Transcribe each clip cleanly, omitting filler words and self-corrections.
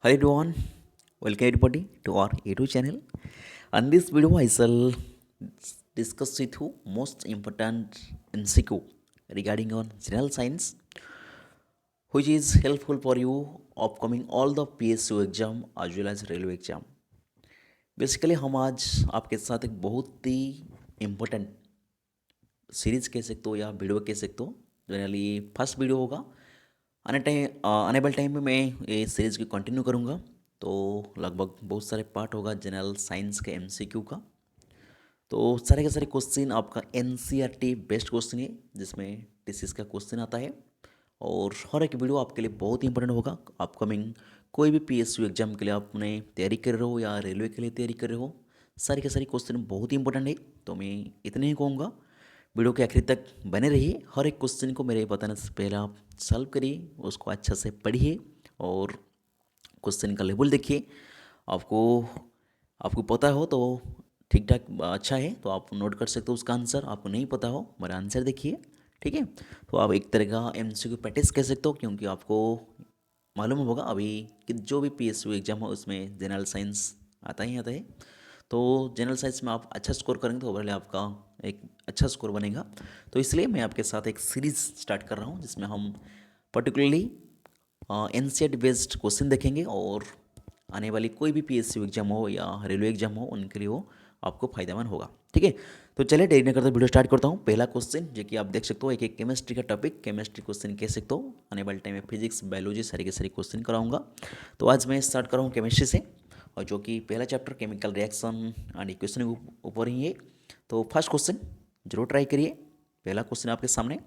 Hello everyone, welcome everybody to our YouTube channel. On this video, I shall discuss with you most important MCQ regarding on general science, which is helpful for you upcoming all the PSU exam as well as railway exam. Basically हम आज आपके साथ एक बहुत ही important series कह सकते हो या वीडियो कह सकते हो। जनरली फर्स्ट वीडियो होगा। आने वाले टाइम में मैं ये सीरीज़ को कंटिन्यू करूँगा। तो लगभग बहुत सारे पार्ट होगा जनरल साइंस के एमसीक्यू का। तो सारे के सारे क्वेश्चन आपका एनसीईआरटी बेस्ड क्वेश्चन है, जिसमें टीसीएस का क्वेश्चन आता है। और हर एक वीडियो आपके लिए बहुत ही इंपॉर्टेंट होगा। अपकमिंग कोई भी पीएसयू एग्जाम के लिए आपने तैयारी कर रहे हो या रेलवे के लिए तैयारी कर रहे हो, सारे के सारे क्वेश्चन बहुत ही इंपॉर्टेंट है। तो मैं इतने ही कहूँगा, वीडियो के आखिर तक बने रहिए। हर एक क्वेश्चन को मेरे बताने से पहले आप सॉल्व करिए, उसको अच्छा से पढ़िए और क्वेश्चन का लेवल देखिए। आपको आपको पता हो तो ठीक ठाक अच्छा है, तो आप नोट कर सकते हो उसका आंसर। आपको नहीं पता हो, मेरा आंसर देखिए, ठीक है। तो आप एक तरह का एमसीक्यू प्रैक्टिस कह सकते हो, क्योंकि आपको मालूम होगा अभी कि जो भी पीएसयू एग्जाम हो उसमें जनरल साइंस आता ही आता है। तो जनरल साइंस में आप अच्छा स्कोर करेंगे तो ओवरऑल आपका एक अच्छा स्कोर बनेगा। तो इसलिए मैं आपके साथ एक सीरीज़ स्टार्ट कर रहा हूँ, जिसमें हम पर्टिकुलरली एनसीईआरटी बेस्ड क्वेश्चन देखेंगे और आने वाली कोई भी पीएसयू एग्जाम हो या रेलवे एग्जाम हो, उनके लिए वो आपको फायदेमंद होगा, ठीक है। तो चलिए देरी न करते वीडियो स्टार्ट करता हूँ। पहला क्वेश्चन जो कि आप देख सकते हो, एक केमिस्ट्री का टॉपिक, केमिस्ट्री क्वेश्चन कह सकते हो। आने वाले टाइम में फिजिक्स बायोलॉजी सारे के सारे क्वेश्चन कराऊंगा। तो आज मैं स्टार्ट कर रहा हूँ केमिस्ट्री से, और जो कि पहला chapter chemical reaction and equation के ऊपर ही है। तो फर्स्ट क्वेश्चन जरूर ट्राई करिए। पहला क्वेश्चन आपके सामने,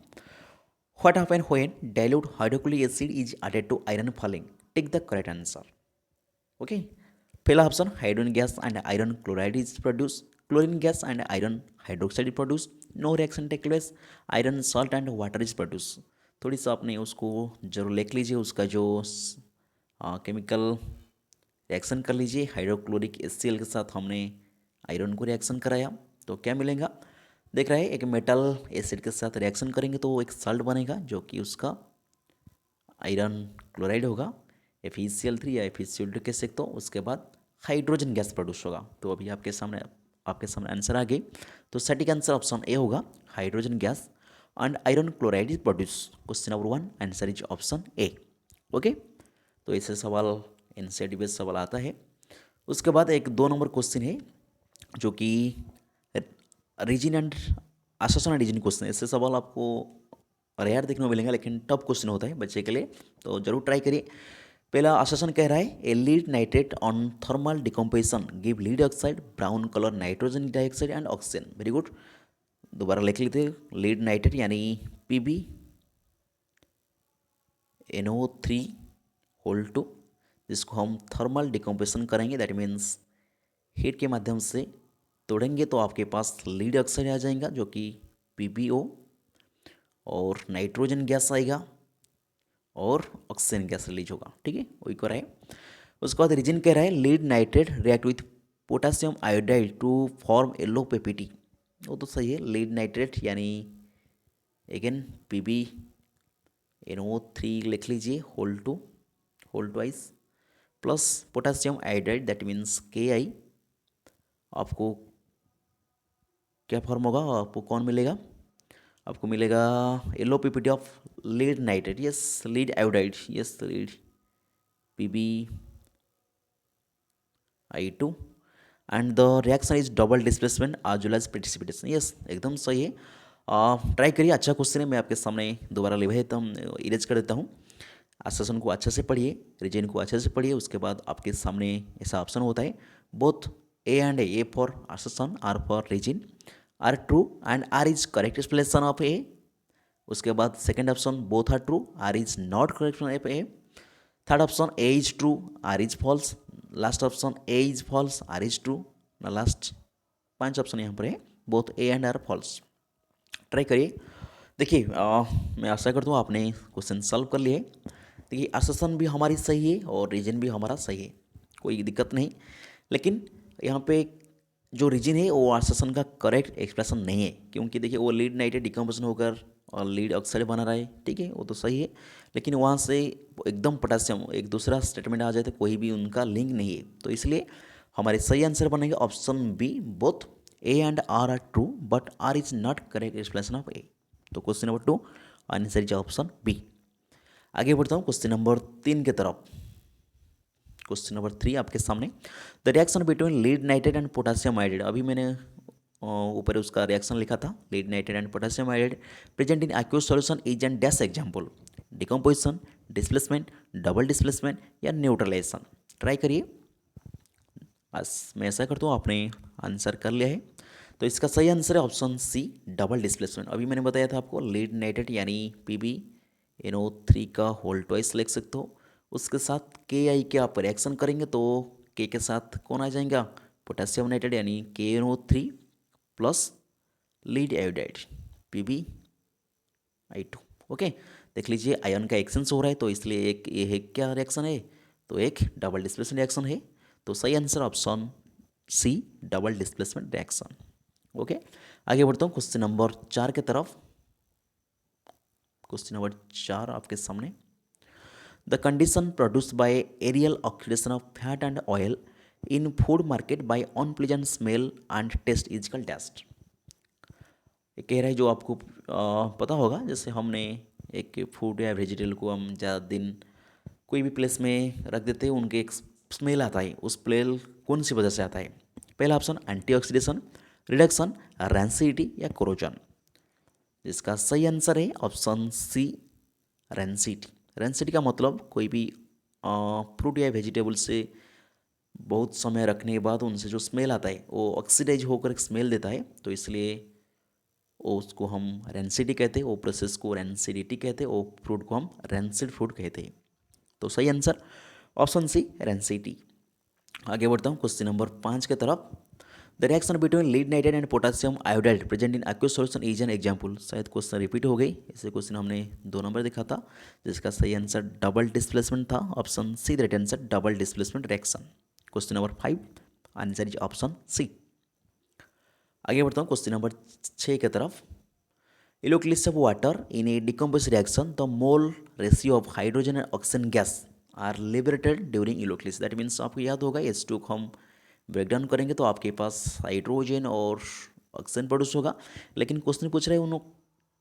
what happen when dilute hydrochloric acid is added to iron falling? Tick the correct answer. Okay, पहला option, hydrogen gas and iron chloride is produce, chlorine gas and iron hydroxide is produce, no reaction take place, iron salt and water is produce. थोड़ी सा आपने उसको जरूर लिख लीजिए, उसका जो केमिकल रिएक्शन कर लीजिए। हाइड्रोक्लोरिक HCl के साथ हमने आयरन को रिएक्शन कराया, तो क्या मिलेगा? देख रहे हैं, एक मेटल एसिड के साथ रिएक्शन करेंगे तो एक सॉल्ट बनेगा, जो कि उसका आयरन क्लोराइड होगा, FeCl3 या FeCl2 कह सकते हो। उसके बाद हाइड्रोजन गैस प्रोड्यूस होगा। तो अभी आपके सामने आंसर आ गई। तो सटीक आंसर ऑप्शन ए होगा, hydrogen gas and iron chloride is produce. Question number 1 answer is option A. Okay, तो ऐसे सवाल एनसीईआरटी बेस्ड सवाल आता है। उसके बाद एक 2 नंबर क्वेश्चन है, जो कि reason and association reason question. ऐसे सवाल आपको रेयर देखने को मिलेंगे, लेकिन टफ क्वेश्चन होता है बच्चे के लिए, तो जरूर ट्राई करिए। पहला आश्वासन कह रहा है, a lead nitrate on thermal decomposition give lead oxide brown colour nitrogen dioxide and oxygen. Very good, दोबारा लिख लेते हैं। लीड नाइट्रेट यानी PbNO3 जिसको हम थर्मल डिकम्पोजिशन करेंगे, दैट मीन्स हीट के माध्यम से तोड़ेंगे तो आपके पास लीड ऑक्साइड आ जाएगा, जो कि PbO, और नाइट्रोजन गैस आएगा और ऑक्सीजन गैस रिलीज होगा, ठीक है, वही कर रहा है। उसके बाद रीजन कह रहा है, lead nitrate react with potassium iodide to form yellow PPT। वो तो सही है, लीड नाइट्रेट यानी अगेन PbNO3 लिख लीजिए, whole twice plus potassium iodide, that means Ki। आपको क्या फॉर्म होगा, आपको कौन मिलेगा? आपको मिलेगा yellow PPT of lead nitrate, yes lead iodide, yes lead PbI2 and the reaction is double displacement as well as precipitation. Yes, एकदम सही है। ट्राई करिए, अच्छा क्वेश्चन है। मैं आपके सामने दोबारा ले देता हूँ, इरेज कर देता हूँ। आश्वासन को अच्छे से पढ़िए, रीजन को अच्छे से पढ़िए। उसके बाद आपके सामने ऐसा ऑप्शन होता है, both A and A for आश्वासन, R for reason R true and R is correct explanation of A. उसके बाद second option, both R true, R is not correct of A. Third option, A is true, R is false. Last option, A is false, R is true. Last 5 option यहाँ पर है, both A and R false. Try करिए। देखिए, मैं आशा करता हूँ आपने question solve कर लिए। देखिए, अससन भी हमारी सही है और रीजन भी हमारा सही है, कोई दिक्कत नहीं। लेकिन यहाँ पे जो रीजन है वो अससन का करेक्ट एक्सप्रेशन नहीं है, क्योंकि देखिए वो लीड नाइट्रेट डिकम्पोजिशन होकर और लीड ऑक्साइड बना रहा है, ठीक है, वो तो सही है। लेकिन वहाँ से एकदम पोटेशियम एक दूसरा स्टेटमेंट आ जाए तो कोई भी उनका लिंक नहीं है, तो इसलिए हमारे सही आंसर बनेगा option B, both A and R true but R is not correct explanation of A. तो question number 2 answer is option B. आगे बढ़ता हूँ क्वेश्चन नंबर 3 की तरफ। क्वेश्चन नंबर 3 आपके सामने, the reaction between lead nitrate and potassium iodide. अभी मैंने ऊपर उसका रिएक्शन लिखा था, lead nitrate and potassium iodide present in aqueous solution is an dash example, decomposition, displacement, double displacement या न्यूट्रलाइजेशन। ट्राई करिए। बस मैं ऐसा करता हूँ, आपने आंसर कर लिया है, तो इसका सही आंसर है ऑप्शन सी, डबल डिस्प्लेसमेंट। अभी मैंने बताया था आपको लीड नाइट्रेट यानी PbNO3 का होल ट्वाइस लिख सकते हो, उसके साथ Ki के आप रिएक्शन करेंगे तो K के साथ कौन आ जाएगा, पोटेशियम नाइट्रेट यानी KNO3 plus lead iodide PbI2। Okay, देख लीजिए आयन का एक्सचेंज हो रहा है, तो इसलिए एक ये है क्या रिएक्शन है, तो एक डबल डिस्प्लेसमेंट रिएक्शन है। तो सही answer option C, double displacement reaction. Okay, आगे बढ़ता हूँ क्वेश्चन नंबर 4 की तरफ। क्वेश्चन नंबर 4 आपके सामने, the condition produced by aerial oxidation of fat and oil in food market by unpleasant smell and taste is called taste. ये कह रहा है जो आपको पता होगा, जैसे हमने एक फूड या वेजिटेबल को हम ज़्यादा दिन कोई भी प्लेस में रख देते हैं, उनके एक स्मेल आता है, उस स्मेल कौन सी वजह से आता है। पहला ऑप्शन एंटीऑक्सीडेशन, रिडक्शन, रैंसिडिटी या कोरोजन। इसका सही आंसर है ऑप्शन सी, रैंसिडिटी। रैंसिडिटी का मतलब कोई भी फ्रूट या वेजिटेबल से बहुत समय रखने के बाद उनसे जो स्मेल आता है वो ऑक्सीडाइज होकर स्मेल देता है, तो इसलिए वो उसको हम रैंसिडिटी कहते हैं, वो प्रोसेस को रैंसिडिटी कहते हैं, वो फ्रूट को हम रैंसिड फ्रूट कहते हैं। तो सही आंसर ऑप्शन सी, रैंसिडिटी। आगे बढ़ता हूँ क्वेश्चन नंबर 5 की तरफ, the reaction between lead nitrate and potassium iodide present in aqueous solution is an example. शायद क्वेश्चन रिपीट हो गई, इसे क्वेश्चन हमने 2 नंबर देखा था, जिसका सही आंसर डबल डिस्प्लेसमेंट था, option C the right answer, double displacement reaction. Question number 5 answer is option C. आगे बढ़ता हूँ क्वेश्चन नंबर 6 की तरफ, electrolysis of water in a decompose reaction the mole ratio of hydrogen and oxygen gas are liberated during electrolysis. That means आपको याद होगा H2 को हम ब्रेकडाउन करेंगे तो आपके पास हाइड्रोजन और ऑक्सीजन प्रोड्यूस होगा, लेकिन क्वेश्चन पूछ रहे हैं उन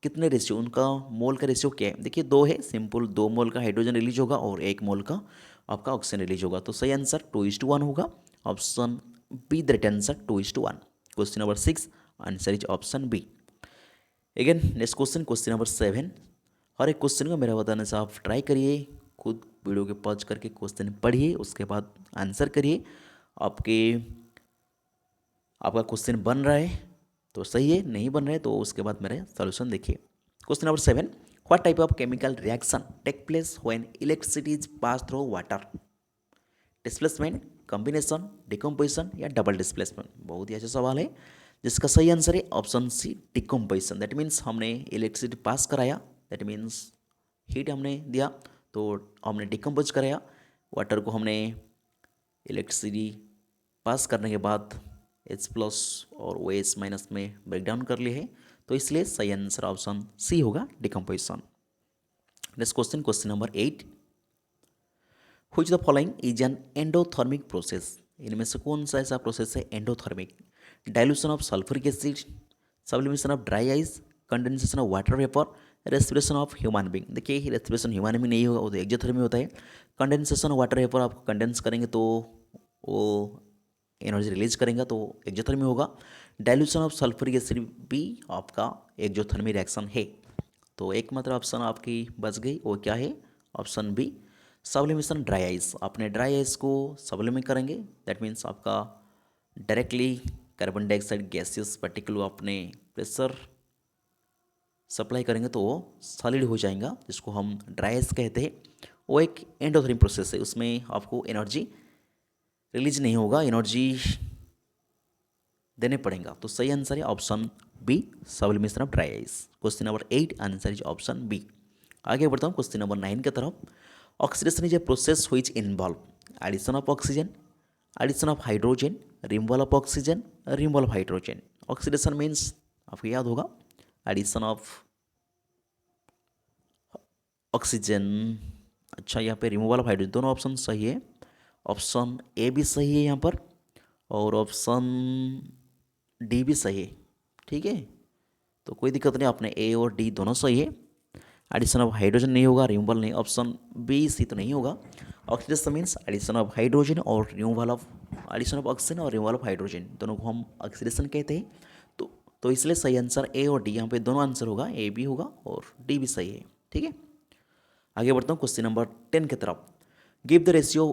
कितने रेशियो, उनका मोल का रेशियो क्या है। देखिए 2 है, सिंपल 2 मोल का हाइड्रोजन रिलीज होगा और 1 मोल का आपका ऑक्सीजन रिलीज होगा, तो सही आंसर 2:1 होगा, option B the right answer 2:1। Question number 6 answer is option B. Again next question, question number 7। हर एक क्वेश्चन को मेरा बताने से आप ट्राई करिए, खुद वीडियो के पॉज करके क्वेश्चन पढ़िए, उसके बाद आंसर करिए। आपका क्वेश्चन बन रहा है तो सही है, नहीं बन रहा है तो उसके बाद मेरा सॉल्यूशन देखिए। Question number 7, what type of chemical reaction take place when electricity is pass through water, displacement, combination, decomposition या डबल डिस्प्लेसमेंट। बहुत ही अच्छा सवाल है, जिसका सही आंसर है option C, decomposition. That means हमने इलेक्ट्रिसिटी पास कराया, दैट मीन्स हीट हमने दिया तो हमने डिकम्पोज कराया, वाटर को हमने इलेक्ट्रिसिटी पास करने के बाद H+ और OH- में ब्रेकडाउन कर लिए है, तो इसलिए सही आंसर ऑप्शन सी होगा, decomposition. Next question, question number 8, which the following is an endothermic process. इनमें से कौन सा ऐसा प्रोसेस है endothermic, dilution of sulphuric acid, sublimation of dry ice, condensation of water vapour, respiration of human being. देखिए respiration human being नहीं होगा, वो तो एक्जोथर्मी होता है। कंडेंसेशन वाटर वेपर आप कंडेंस करेंगे तो वो एनर्जी रिलीज करेंगे तो एक्जोथर्मी होगा। डाइल्यूशन ऑफ सल्फ्यूरिक एसिड भी आपका एक्जोथर्मी रिएक्शन है, तो एकमात्र ऑप्शन आपकी बच गई, वो क्या है, option B, sublimation dry ice. आपने ड्राई आइस को सब्लिमेट करेंगे, दैट मीन्स आपका directly carbon dioxide gases particle अपने प्रेशर सप्लाई करेंगे तो वो सॉलिड हो जाएगा, जिसको हम ड्राई आइस कहते हैं। वो एक एंडोथर्मिक प्रोसेस है, उसमें आपको एनर्जी रिलीज नहीं होगा, एनर्जी देने पड़ेगा, तो सही आंसर है option B, sublimation of dry ice. Question number 8 answer is option B. आगे बढ़ता हूँ क्वेश्चन नंबर 9 की तरफ, oxidation is a process which involve addition of oxygen, addition of hydrogen, removal of oxygen, removal of hydrogen. Oxidation means आपको याद होगा addition of oxygen. अच्छा, यहाँ पे रिमूवल ऑफ हाइड्रोजन, दोनों ऑप्शन सही है। ऑप्शन ए भी सही है यहाँ पर, और ऑप्शन डी भी सही है। ठीक है, तो कोई दिक्कत नहीं, आपने ए और डी दोनों सही है। एडिशन ऑफ हाइड्रोजन नहीं होगा, रिमूवल नहीं, ऑप्शन बी सी तो नहीं होगा। Oxidation means addition of hydrogen और removal of, addition of oxygen और रिमूवल ऑफ हाइड्रोजन दोनों को हम ऑक्सीडेशन कहते हैं। तो इसलिए सही आंसर ए और डी, यहाँ पे दोनों आंसर होगा, ए भी होगा और डी भी सही है। ठीक है, आगे बढ़ता हूँ क्वेश्चन नंबर 10 की तरफ। Give the ratio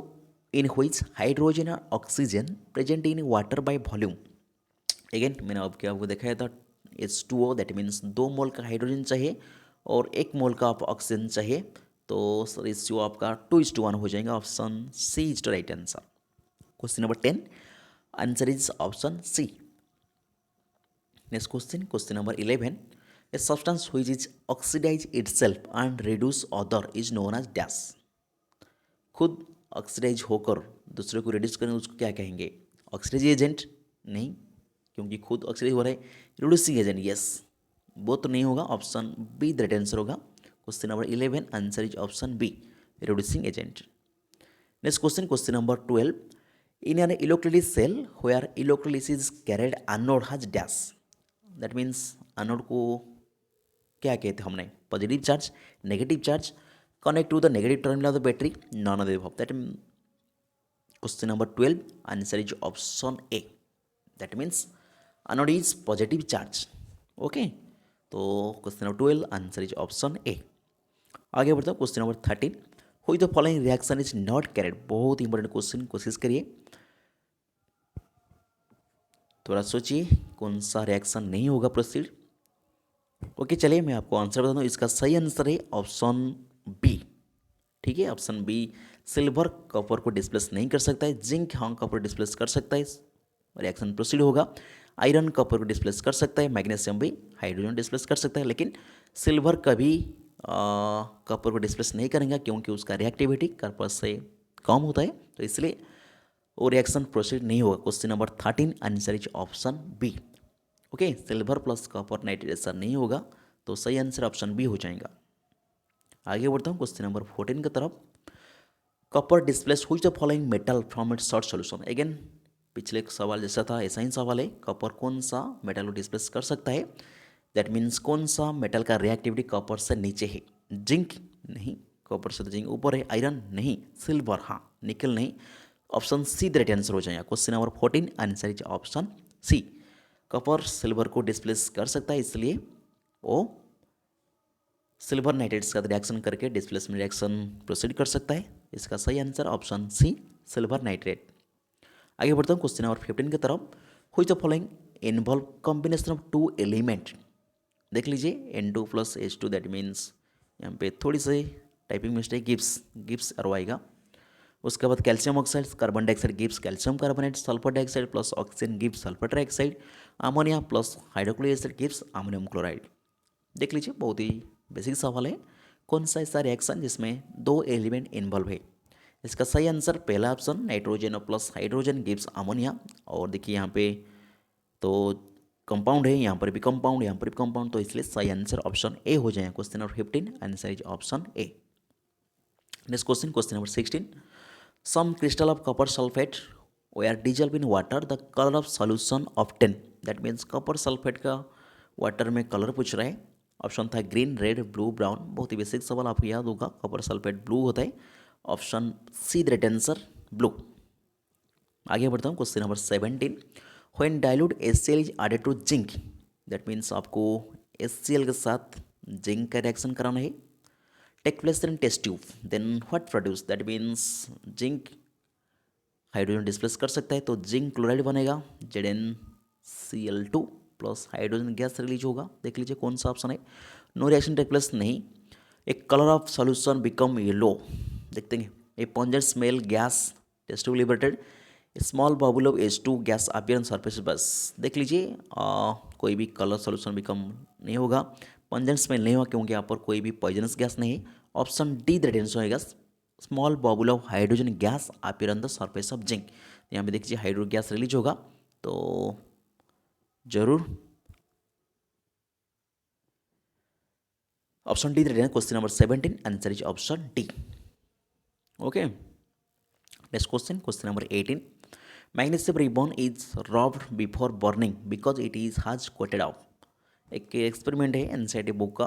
in which hydrogen और oxygen present in water by volume. Again मैंने आपको दिखाया था H2O, दैट मीन्स 2 मोल का हाइड्रोजन चाहिए और 1 मोल का ऑक्सीजन चाहिए, तो रेशियो आपका 2:1 हो जाएगा। Option C is the right answer. Question number 10, answer is option C. Next question, question number 11, a substance which is oxidize itself and reduce other is known as dash. खुद oxidize होकर दूसरे को reduce करें उसको क्या कहेंगे? Oxidise agent नहीं, क्योंकि खुद ऑक्सीडाइज हो रहा है। रिड्यूसिंग एजेंट, यस, वो तो नहीं होगा। Option B the right answer होगा। Question number 11, answer is option B, reducing agent. Next question, question number 12, in an electrolysis cell where electrolysis carried anode has dash. That means anode को क्या कहते हैं हमने? Positive charge, negative charge, connect to the negative terminal of the battery, none of the above. That question number 12, answer is option A, that means anode is positive charge. Okay, तो question number 12, answer is option ए। आगे बढ़ता हूँ question number 13, हुई the following reaction is not carried. बहुत important question, कोशिश करिए, थोड़ा सोचिए कौन सा रिएक्शन नहीं होगा प्रोसीड। ओके, चलिए मैं आपको आंसर बता दूँ। इसका सही आंसर है ऑप्शन बी। ठीक है, ऑप्शन बी, सिल्वर कॉपर को डिस्प्लेस नहीं कर सकता है, जिंक हाँ कॉपर डिस्प्लेस कर सकता है, रिएक्शन प्रोसीड होगा। आयरन कॉपर को डिस्प्लेस कर सकता है, मैग्नीशियम भी हाइड्रोजन डिस्प्लेस कर सकता है, लेकिन सिल्वर कभी कॉपर को डिस्प्लेस नहीं करेंगे, क्योंकि उसका रिएक्टिविटी कॉपर से कम होता है, तो इसलिए वो रिएक्शन प्रोसीड नहीं होगा। Question number 13, answer is option B. Okay, silver plus copper nitrate ऐसा नहीं होगा, तो सही आंसर ऑप्शन बी हो जाएगा। आगे बढ़ता हूँ क्वेश्चन नंबर 14 की तरफ। Copper displace which the following metal from its short solution. Again पिछले सवाल जैसा था ऐसा ही सवाल है, कॉपर कौन सा मेटल को डिस्प्लेस कर सकता है? दैट मीन्स कौन सा मेटल का रिएक्टिविटी कॉपर से नीचे है? जिंक नहीं, कॉपर से तो जिंक ऊपर है। आयरन नहीं, सिल्वर हाँ, निकल नहीं। Option C the right answer हो जाएगा। Question number 14, answer is option C. Copper silver को डिस्प्लेस कर सकता है, इसलिए वो सिल्वर नाइट्रेट्स का रिएक्शन करके डिस्प्लेसमेंट रिएक्शन प्रोसीड कर सकता है। इसका सही answer option C, silver nitrate. आगे बढ़ता हूँ क्वेश्चन नंबर 15 की तरफ। Which the following involve combination of 2 element. देख लीजिए N2 plus H2, that means यहाँ पे थोड़ी सी टाइपिंग मिस्टेक, गिब्स अरवाएगा। उसके बाद calcium oxide, carbon dioxide gives calcium carbonate, sulphur dioxide plus oxygen gives sulphur trioxide, ammonia plus hydrochloric acid gives ammonium chloride. देख लीजिए, बहुत ही बेसिक सवाल है। कौन सा ऐसा रिएक्शन जिसमें 2 एलिमेंट इन्वॉल्व है? इसका सही आंसर पहला option, nitrogen plus hydrogen gives ammonia. और देखिए यहाँ पे तो कंपाउंड है, यहाँ पर भी कंपाउंड, यहाँ पर भी कंपाउंड, तो इसलिए सही आंसर ऑप्शन ए हो जाएगा। Question number 15, answer is option A. Next question, question number 16, some crystal of copper sulfate were dissolved in water, the color of solution obtained। That means copper sulphate का water में colour पूछ रहा है। Option था green, red, blue, brown. बहुत ही basic सवाल, आपको याद होगा, कॉपर सल्फेट ब्लू होता है। Option C the right answer, blue. आगे बढ़ता हूँ question number 17, when dilute HCl is added to zinc. That means आपको HCl के साथ जिंक का रिएक्शन कराना है। Take place in test tube, then what produce. That means zinc hydrogen displace कर सकता है, तो जिंक क्लोराइड बनेगा, ZnCl2 plus hydrogen gas release होगा। देख लीजिए कौन सा ऑप्शन है। नो रिएक्शन टेक प्लेस नहीं। एक colour of solution become yellow, देखते हैं। A pungent smell gas test tube liberated, small bubble of H2 gas appear on surface. बस देख लीजिए, कोई भी कलर सॉल्यूशन बिकम नहीं होगा, पंजेंट स्मेल नहीं होगा, क्योंकि यहाँ पर कोई भी पॉइजनस गैस नहीं है। Option D the right answer होगा, small bubble of hydrogen gas appear on the surface of zinc. यहाँ पे देखिए हाइड्रो गैस रिलीज होगा, तो जरूर ऑप्शन डी रेडी है. Question number 17 answer is option D. Okay, next question, question number 18. Magnesium ribbon is rubbed before burning because it is has coated of. एक experiment है NCERT book का.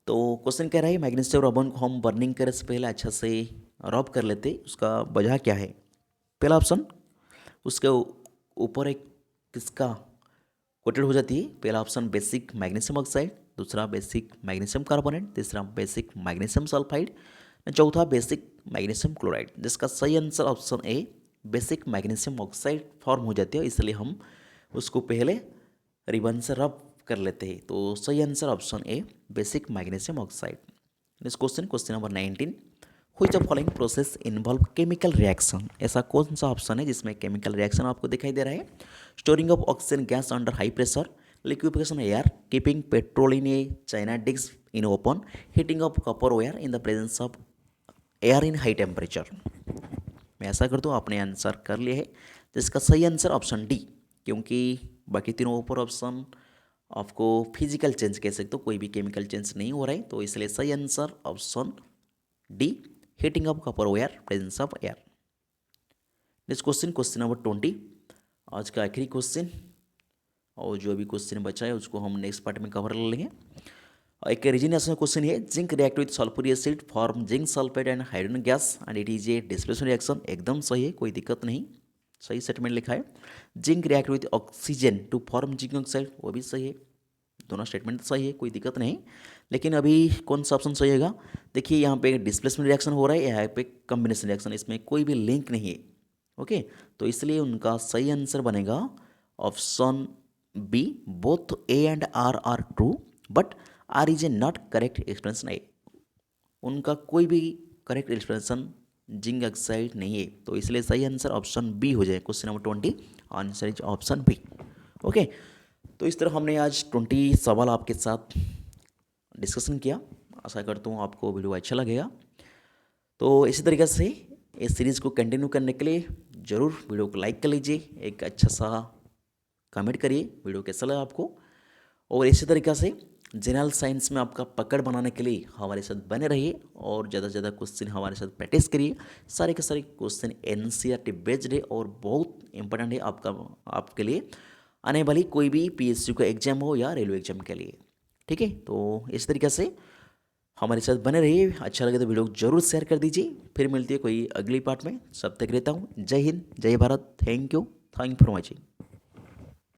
तो question कह रहा है मैग्नीशियम रिबन को हम बर्निंग करने से पहले अच्छा से रब कर लेते, उसका वजह क्या है. पहला ऑप्शन, उसके ऊपर एक किसका कोटेड हो जाती है. पहला ऑप्शन बेसिक मैग्नीशियम ऑक्साइड, दूसरा बेसिक मैग्नीशियम कार्बोनेट, तीसरा बेसिक मैग्नीशियम सल्फाइड, चौथा बेसिक मैग्नीशियम क्लोराइड. जिसका सही answer option A basic magnesium oxide form हो जाती है, इसलिए हम उसको पहले रिबन से रब कर लेते हैं. तो सही answer option A basic magnesium oxide. Next question, question number 19. Which of following process involve chemical reaction. ऐसा कौन सा ऑप्शन है जिसमें केमिकल रिएक्शन आपको दिखाई दे रहा है. Storing of oxygen gas under high pressure, liquefaction air, keeping petrol in a china disk in open, heating of copper wire in the presence of air in high temperature. मैं ऐसा करता हूँ, आपने आंसर कर लिया है, जिसका सही आंसर ऑप्शन डी. क्योंकि बाकी तीनों ऊपर ऑप्शन आपको फिजिकल चेंज कह सकते हो, कोई भी केमिकल चेंज नहीं हो रहा है, तो इसलिए सही answer option D heating of copper wire presence of air. Next question, question number 20. आज का आखिरी क्वेश्चन, और जो अभी क्वेश्चन बचा है उसको हम नेक्स्ट पार्ट में कवर कर लेंगे. एक रीजनेशन क्वेश्चन है. Zinc react with sulphuric acid form zinc sulphate and hydrogen gas and it is a displacement reaction. एकदम सही है, कोई दिक्कत नहीं, सही स्टेटमेंट लिखा है. Zinc react with oxygen to form zinc oxide, वो भी सही है, दोनों स्टेटमेंट सही है, कोई दिक्कत नहीं. लेकिन अभी कौन सा ऑप्शन सही होगा. देखिए यहाँ पे डिस्प्लेसमेंट रिएक्शन हो रहा है, यहाँ पे कॉम्बिनेशन रिएक्शन, इसमें कोई भी लिंक नहीं है. ओके, तो इसलिए उनका सही आंसर बनेगा option B. Both A and R true but R is A not correct explanation. A, उनका कोई भी करेक्ट एक्सप्लेनेशन जिंक ऑक्साइड नहीं है, तो इसलिए सही आंसर ऑप्शन बी हो जाए. Question number 20 answer is option B. Okay, तो इस तरह हमने आज 20 सवाल आपके साथ डिस्कशन किया. आशा करता हूँ आपको वीडियो अच्छा लगेगा. तो इसी तरीके से इस सीरीज़ को कंटिन्यू करने के लिए ज़रूर वीडियो को लाइक कर लीजिए, एक अच्छा सा कमेंट करिए वीडियो कैसा लगा आपको. और इसी तरीके से जनरल साइंस में आपका पकड़ बनाने के लिए हमारे साथ बने रहिए और ज़्यादा से ज़्यादा क्वेश्चन हमारे साथ प्रैक्टिस करिए. सारे के सारे क्वेश्चन एनसीईआरटी बेस्ड है और बहुत इंपॉर्टेंट है आपके लिए आने वाली कोई भी पीएसयू का एग्जाम हो या रेलवे एग्जाम के लिए. ठीक है, तो इस तरीके से हमारे साथ बने रहिए. अच्छा लगे तो वीडियो को जरूर शेयर कर दीजिए. फिर मिलती है कोई अगली पार्ट में. सब तक रहता हूँ. जय हिंद, जय Bharat. Thank you for watching.